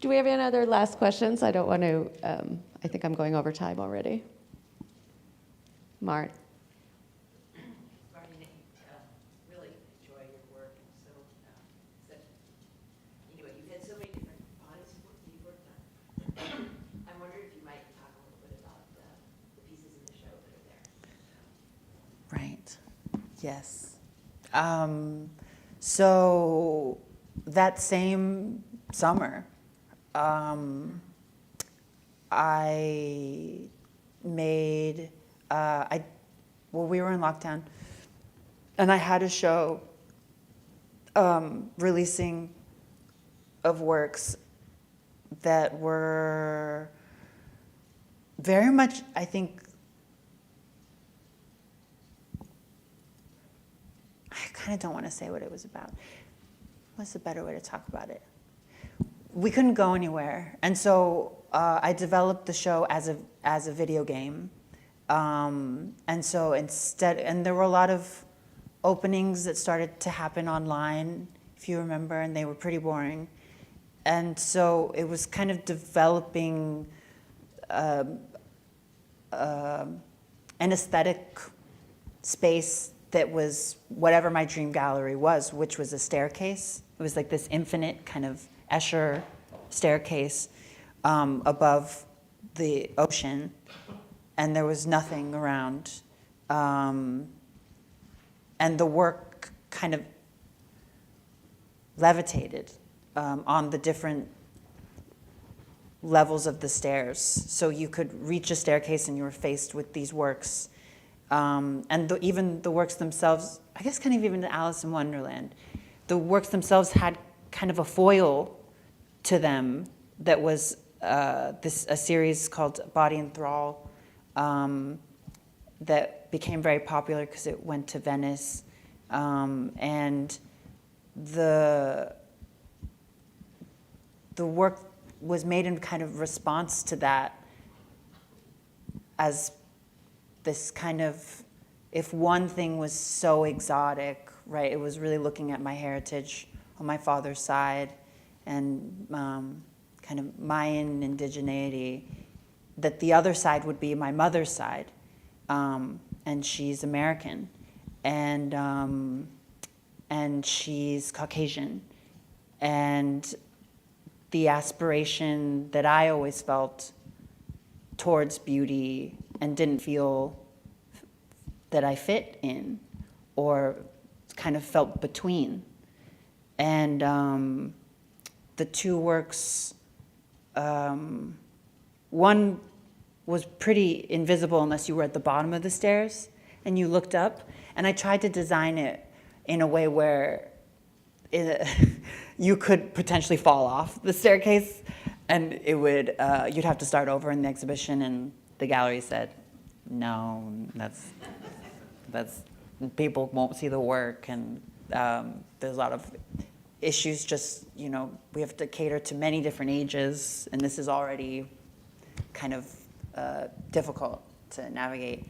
Do we have any other last questions? I don't want to, I think I'm going over time already. Mart. Martine, really enjoy your work, and so, anyway, you've had so many different bodies you've worked on. I'm wondering if you might talk a little bit about the pieces in the show that are there. Right. Yes. So that same summer, I made, we were in lockdown, and I had a show releasing of works that were very much, I think, I kind of don't want to say what it was about. What's a better way to talk about it? We couldn't go anywhere, and so I developed the show as a video game, and so and there were a lot of openings that started to happen online, if you remember, and they were pretty boring, and so it was kind of developing an aesthetic space that was whatever my dream gallery was, which was a staircase. It was like this infinite kind of Escher staircase above the ocean, and there was nothing around. And the work kind of levitated on the different levels of the stairs. So you could reach a staircase and you were faced with these works. And even the works themselves, I guess kind of even Alice in Wonderland, the works themselves had kind of a foil to them that was a series called Body and Thrall that became very popular because it went to Venice. And the work was made in kind of response to that as this kind of, if one thing was so exotic, right, it was really looking at my heritage on my father's side and kind of Mayan indigeneity, that the other side would be my mother's side, and she's American, and she's Caucasian, and the aspiration that I always felt towards beauty and didn't feel that I fit in, or kind of felt between. And the two works, one was pretty invisible unless you were at the bottom of the stairs and you looked up, and I tried to design it in a way where you could potentially fall off the staircase, and it would, you'd have to start over in the exhibition, and the gallery said, no, that's people won't see the work, and there's a lot of issues, just, you know, we have to cater to many different ages, and this is already kind of difficult to navigate.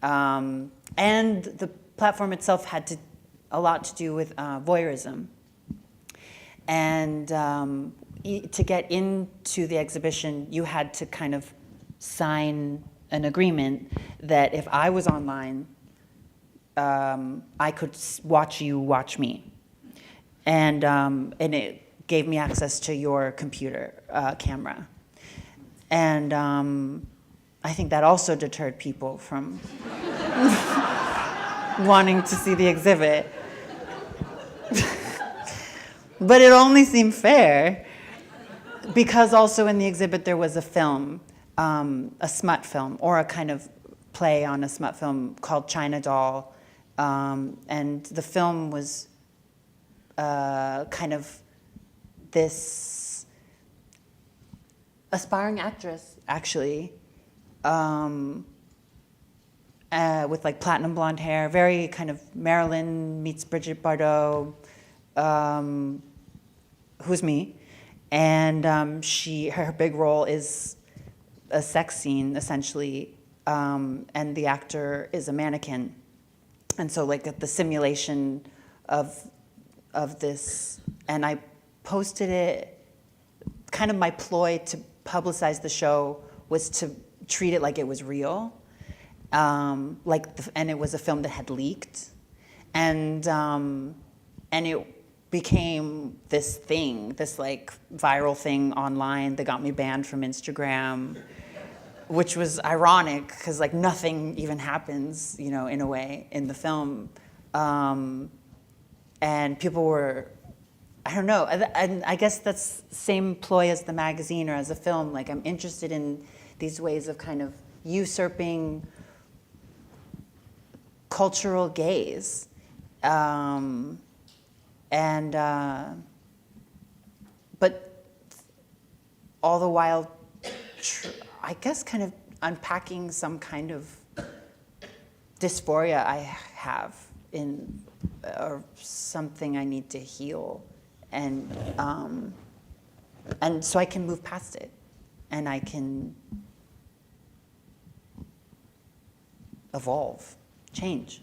And the platform itself had a lot to do with voyeurism. And to get into the exhibition, you had to kind of sign an agreement that if I was online, I could watch you watch me. And it gave me access to your computer camera. And I think that also deterred people from wanting to see the exhibit. But it only seemed fair because also in the exhibit there was a film, a smut film, or a kind of play on a smut film called China Doll. And the film was kind of this aspiring actress, actually, with like platinum blonde hair, very kind of Marilyn meets Brigitte Bardot, who's me, and her big role is a sex scene, essentially, and the actor is a mannequin. And so like the simulation of this, and I posted it. Kind of my ploy to publicize the show was to treat it like it was real, and it was a film that had leaked, and it became this thing, this like viral thing online that got me banned from Instagram, which was ironic because like nothing even happens, you know, in a way in the film, and people were, I don't know, and I guess that's the same ploy as the magazine or as a film. Like I'm interested in these ways of kind of usurping cultural gaze. But all the while, I guess kind of unpacking some kind of dysphoria I have in, or something I need to heal. And so I can move past it, and I can evolve, change.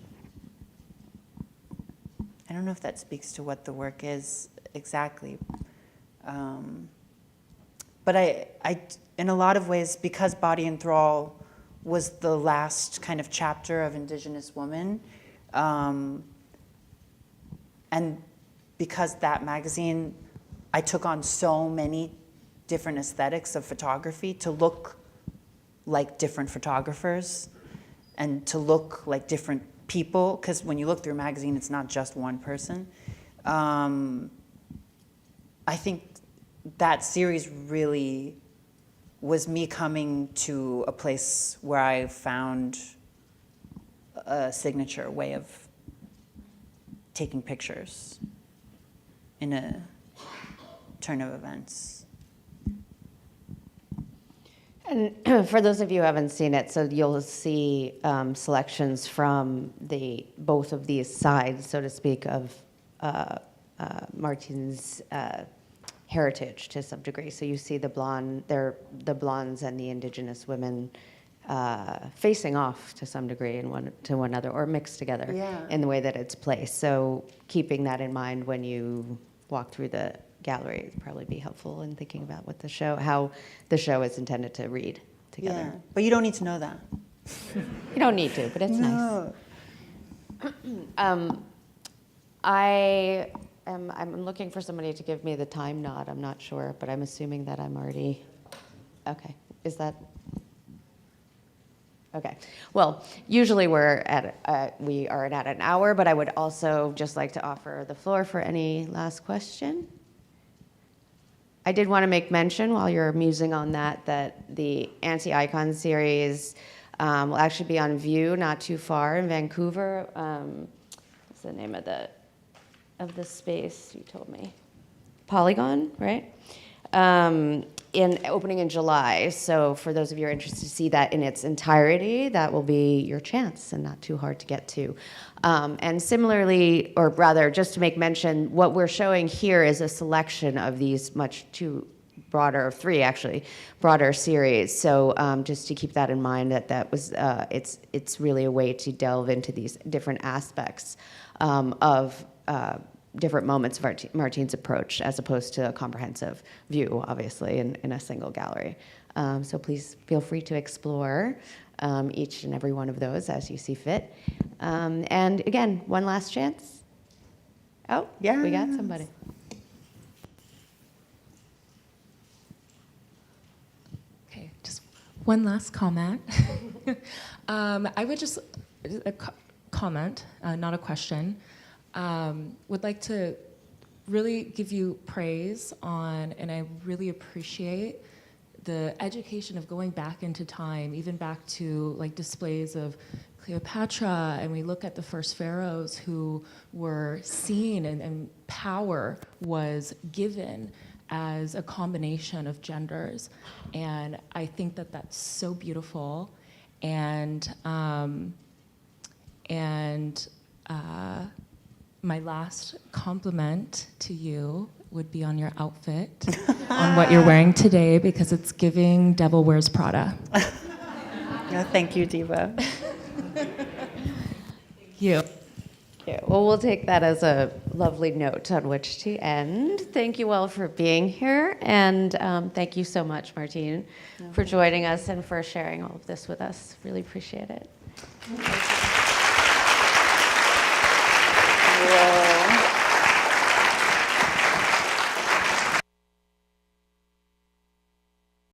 I don't know if that speaks to what the work is exactly. But I, in a lot of ways, because Body Enthrall was the last kind of chapter of Indigenous Woman, and because that magazine, I took on so many different aesthetics of photography to look like different photographers and to look like different people, because when you look through a magazine, it's not just one person. I think that series really was me coming to a place where I found a signature way of taking pictures in a turn of events. And for those of you who haven't seen it, so you'll see selections from both of these sides, so to speak, of Martine's heritage to some degree. So you see the blondes and the Indigenous women facing off to some degree to one another, or mixed together in the way that it's placed. So keeping that in mind when you walk through the gallery would probably be helpful in thinking about how the show is intended to read together. Yeah, but you don't need to know that. You don't need to, but it's nice. I'm looking for somebody to give me the time nod. I'm not sure, but I'm assuming that I'm already, okay. Is that? Okay. Well, usually we are at an hour, but I would also just like to offer the floor for any last question. I did want to make mention while you're musing on that the Anti-Icon series will actually be on view not too far in Vancouver. What's the name of the space you told me? Polygon, right? Opening in July. So for those of you who are interested to see that in its entirety, that will be your chance and not too hard to get to. And similarly, or rather, just to make mention, what we're showing here is a selection of these three actually, broader series. So just to keep that in mind, that was, it's really a way to delve into these different aspects of different moments of Martine's approach, as opposed to a comprehensive view, obviously, in a single gallery. So please feel free to explore each and every one of those as you see fit. And again, one last chance. Oh, yeah, we got somebody. Okay, just one last comment. I would just comment, not a question. Would like to really give you praise on, and I really appreciate the education of going back into time, even back to like displays of Cleopatra, and we look at the first pharaohs who were seen and power was given as a combination of genders. And I think that that's so beautiful. And my last compliment to you would be on your outfit, on what you're wearing today, because it's giving Devil Wears Prada. Thank you, Diva. Thank you. you. Well, we'll take that as a lovely note on which to end. Thank you all for being here, and thank you so much, Martine, for joining us and for sharing all of this with us. Really appreciate it. Whoa.